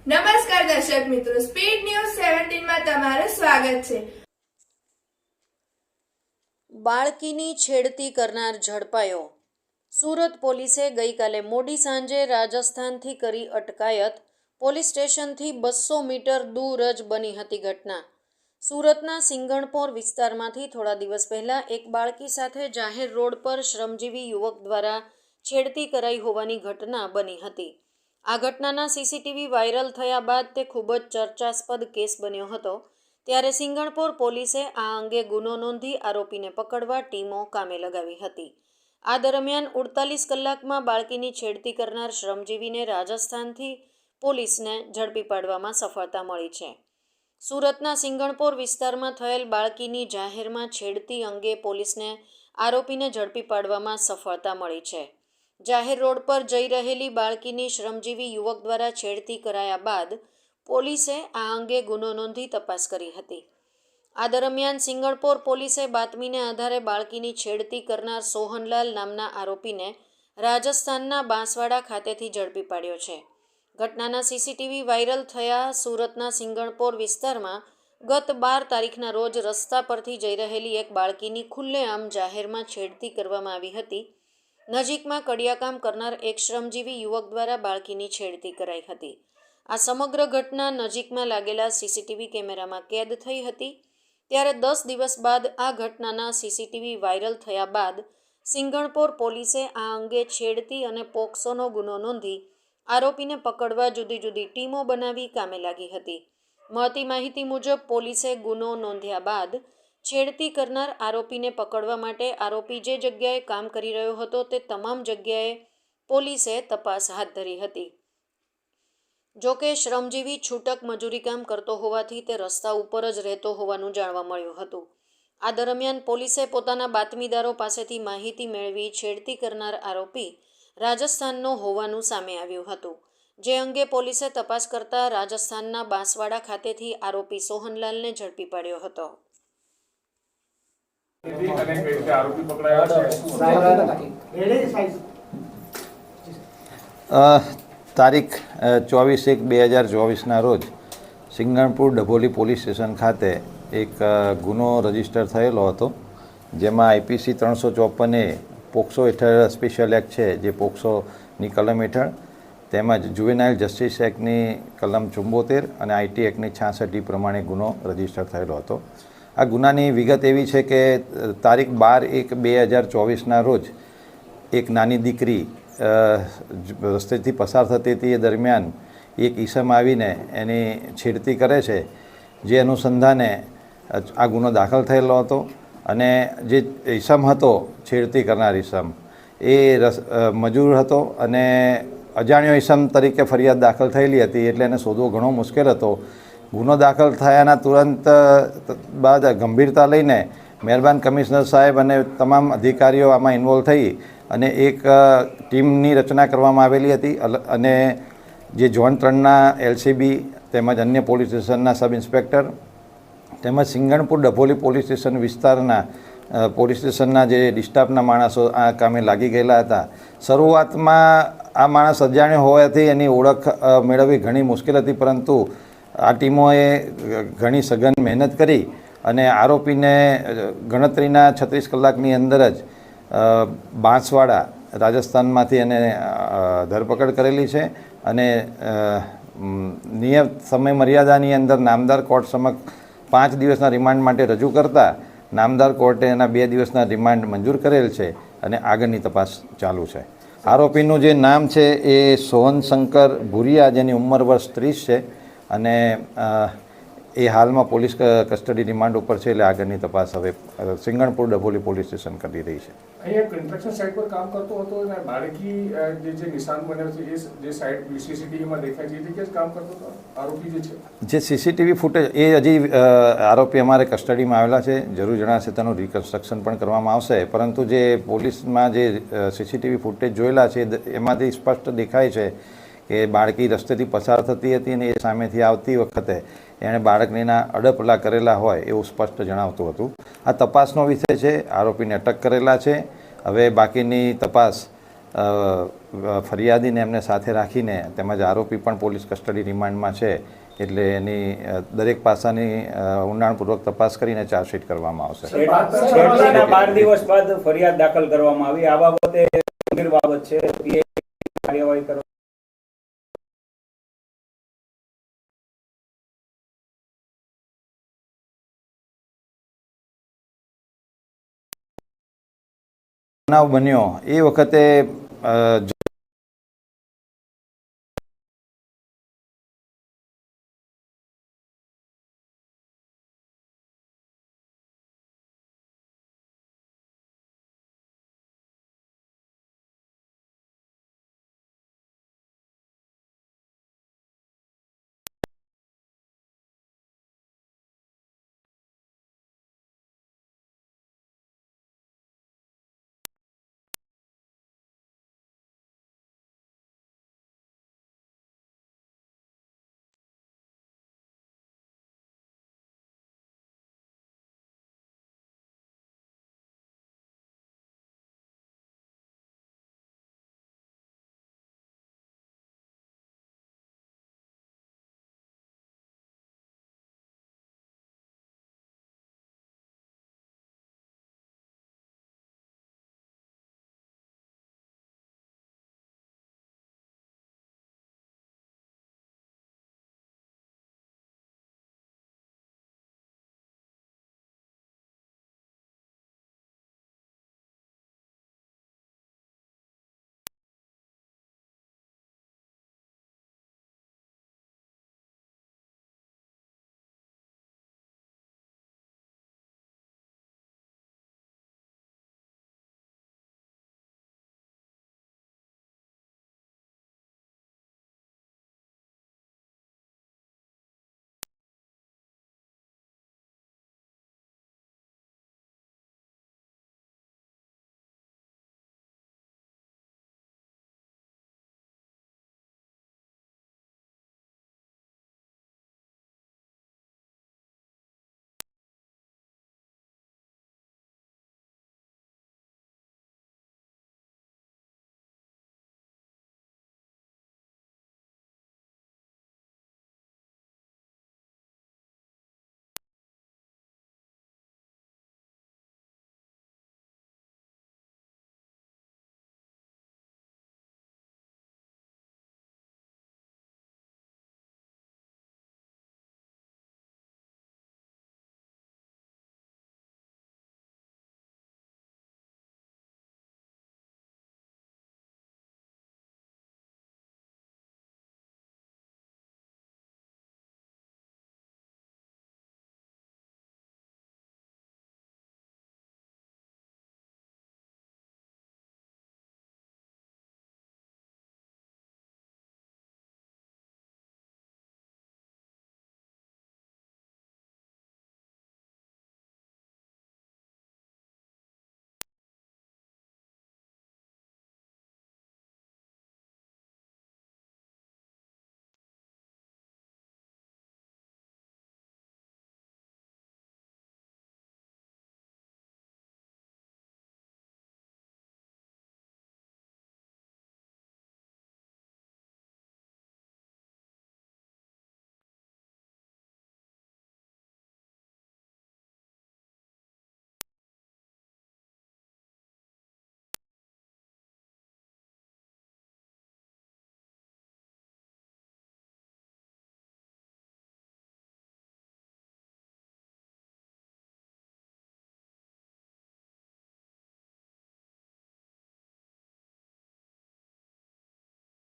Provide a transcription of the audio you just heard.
નમસ્કાર દર્શક મિત્રો, સ્પીડ ન્યૂઝ 17 માં તમારું સ્વાગત છે। બાળકીની છેડતી કરનાર ઝડપાયો। સુરત પોલીસે ગઈકાલે મોડી સાંજે રાજસ્થાનથી કરી અટકાયત। પોલીસ સ્ટેશનથી 200 મીટર દૂર જ બની હતી ઘટના। સુરતના સિંગણપોર વિસ્તારમાંથી થોડા દિવસ પહેલા એક બાળકી સાથે જાહેર રોડ પર શ્રમજીવી યુવક દ્વારા છેડતી કરાઈ હોવાની ઘટના બની હતી। આ ઘટનાના સીસીટીવી વાયરલ થયા બાદ તે ખૂબ જ ચર્ચાસ્પદ કેસ બન્યો હતો। ત્યારે સિંગણપોર પોલીસે આ અંગે ગુનો નોંધી આરોપીને પકડવા ટીમો કામે લગાવી હતી। આ દરમિયાન 48 કલાકમાં બાળકીની છેડતી કરનાર શ્રમજીવીને રાજસ્થાનથી પોલીસને ઝડપી પાડવામાં સફળતા મળી છે। સુરતના સિંગણપોર વિસ્તારમાં થયેલ બાળકીની જાહેરમાં છેડતી અંગે પોલીસને આરોપીને ઝડપી પાડવામાં સફળતા મળી છે। જાહેર રોડ પર જઈ રહેલી બાળકીની શ્રમજીવી યુવક દ્વારા છેડતી કરાયા બાદ પોલીસે આ અંગે ગુનો નોંધી તપાસ કરી હતી। આ દરમિયાન સિંગણપોર પોલીસે બાતમીને આધારે બાળકીની છેડતી કરનાર સોહનલાલ નામના આરોપીને રાજસ્થાનના બાંસવાડા ખાતેથી ઝડપી પાડ્યો છે। ઘટનાના સીસીટીવી વાયરલ થયા સુરતના સિંગણપોર વિસ્તારમાં ગત 12 તારીખના રોજ રસ્તા પરથી જઈ રહેલી એક બાળકીની ખુલ્લેઆમ જાહેરમાં છેડતી કરવામાં આવી હતી। નજીકમાં કડિયાકામ કરનાર એક શ્રમજીવી યુવક દ્વારા બાળકીની છેડતી કરાઈ હતી। આ સમગ્ર ઘટના નજીકમાં લાગેલા સીસીટીવી કેમેરામાં કેદ થઈ હતી। ત્યારે 10 દિવસ બાદ આ ઘટનાના સીસીટીવી વાયરલ થયા બાદ સિંગણપોર પોલીસે આ અંગે છેડતી અને પોક્સોનો ગુનો નોંધી આરોપીને પકડવા જુદી જુદી ટીમો બનાવી કામે લાગી હતી। મળતી માહિતી મુજબ પોલીસે ગુનો નોંધ્યા બાદ છેડતી કરનાર આરોપીને પકડવા માટે આરોપી જે જગ્યાએ કામ કરી રહ્યો હતો તે તમામ જગ્યાએ પોલીસે તપાસ હાથ ધરી હતી। જોકે શ્રમજીવી છૂટક મજૂરી કામ કરતો હોવાથી તે રસ્તા ઉપર જ રહેતો હોવાનું જાણવા મળ્યું હતું। આ દરમિયાન પોલીસે પોતાના બાતમીદારો પાસેથી માહિતી મેળવી છેડતી કરનાર આરોપી રાજસ્થાનનો હોવાનું સામે આવ્યું હતું। જે અંગે પોલીસે તપાસ કરતા રાજસ્થાનના બાંસવાડા ખાતેથી આરોપી સોહનલાલને ઝડપી પાડ્યો હતો। તારીખ 24/1/2024ના રોજ સિંગણપુર ડભોલી પોલીસ સ્ટેશન ખાતે એક ગુનો રજીસ્ટર થયેલો હતો, જેમાં આઈપીસી 354A પોક્સો હેઠળ સ્પેશિયલ એક્ટ છે, જે પોક્સોની કલમ હેઠળ, તેમજ જુવેનાઇલ જસ્ટિસ એક્ટની કલમ 74 અને આઈટી એક્ટની 66D પ્રમાણે ગુનો રજીસ્ટર થયેલો હતો। આ ગુનાની વિગત એવી છે કે તારીખ 12/1/2024ના રોજ એક નાની દીકરી રસ્તેથી પસાર થતી હતી। એ દરમિયાન એક ઈસમ આવીને એની છેડતી કરે છે, જે અનુસંધાને આ ગુનો દાખલ થયેલો હતો। અને જે ઈસમ હતો, છેડતી કરનાર ઈસમ, એ મજૂર હતો અને અજાણ્યો ઈસમ તરીકે ફરિયાદ દાખલ થયેલી હતી, એટલે એને શોધવો ઘણો મુશ્કેલ હતો। ગુનો દાખલ થયાના તુરંત બાદ ગંભીરતા લઈને મહેરબાન કમિશનર સાહેબ અને તમામ અધિકારીઓ આમાં ઇન્વોલ્વ થઈ અને એક ટીમની રચના કરવામાં આવેલી હતી। અને જે ઝોન 3ના એલસીબી તેમજ અન્ય પોલીસ સ્ટેશનના સબ ઇન્સ્પેક્ટર તેમજ સિંગણપુર ડભોલી પોલીસ સ્ટેશન વિસ્તારના પોલીસ સ્ટેશનના જે ડિસ્ટાફના માણસો આ કામે લાગી ગયેલા હતા। શરૂઆતમાં આ માણસ અજાણ્યો હોવાથી એની ઓળખ મેળવવી ઘણી મુશ્કેલ હતી, પરંતુ આ ટીમોએ ઘણી સઘન મહેનત કરી અને આરોપીને ગણતરીના 36 કલાકની અંદર જ બાંસવાડા રાજસ્થાનમાંથી એને ધરપકડ કરેલી છે અને નિયત સમય મર્યાદાની અંદર નામદાર કોર્ટ સમક્ષ 5 દિવસના રિમાન્ડ માટે રજૂ કરતા નામદાર કોર્ટે એના 2 દિવસના રિમાન્ડ મંજૂર કરેલ છે અને આગળની તપાસ ચાલુ છે। આરોપીનું જે નામ છે એ સોહન શંકર ભુરિયા, જેની ઉંમર વર્ષ 30 છે અને એ હાલમાં પોલીસ કસ્ટડી રિમાન્ડ ઉપર છે, એટલે આગળની તપાસ હવે સિંગણપુર ડભોલી પોલીસ સ્ટેશન કરી રહી છે। અહીંયા કન્સ્ટ્રક્શન સાઇટ પર કામ કરતો હતો અને બાળકી જે નિશાન બન્યો છે એ જે સાઇટ સીસીટીવીમાં દેખાય છે એ જગ્યાએ કામ કરતો હતો આરોપી જે સીસીટીવી ફૂટેજ એ હજી આરોપી અમારે કસ્ટડીમાં આવેલા છે। જરૂર જણાશે તેનું રિકન્સ્ટ્રક્શન પણ કરવામાં આવશે, પરંતુ જે પોલીસમાં જે સીસીટીવી ફૂટેજ જોયેલા છે એમાંથી સ્પષ્ટ દેખાય છે કે બાળકી રસ્તેથી પસાર થતી હતી અને એ સામેથી આવતી વખતે એણે બાળકનીના અડપલા કરેલા હોય એવું સ્પષ્ટ જણાવતું હતું। આ તપાસનો વિષય છે। આરોપીને અટક કરેલા છે। હવે બાકીની તપાસ ફરિયાદીને એમને સાથે રાખીને તેમજ આરોપી પણ પોલીસ કસ્ટડી રિમાન્ડમાં છે એટલે એની દરેક પાસાની ઊંડાણપૂર્વક તપાસ કરીને ચાર્જશીટ કરવામાં આવશે. છેલ્લા 12 દિવસ બાદ ફરિયાદ દાખલ કરવામાં આવી. આ બાબતે ગંભીર બાબત છે. કાર્યવાહી કરવા બનાવ બન્યો એ વખતે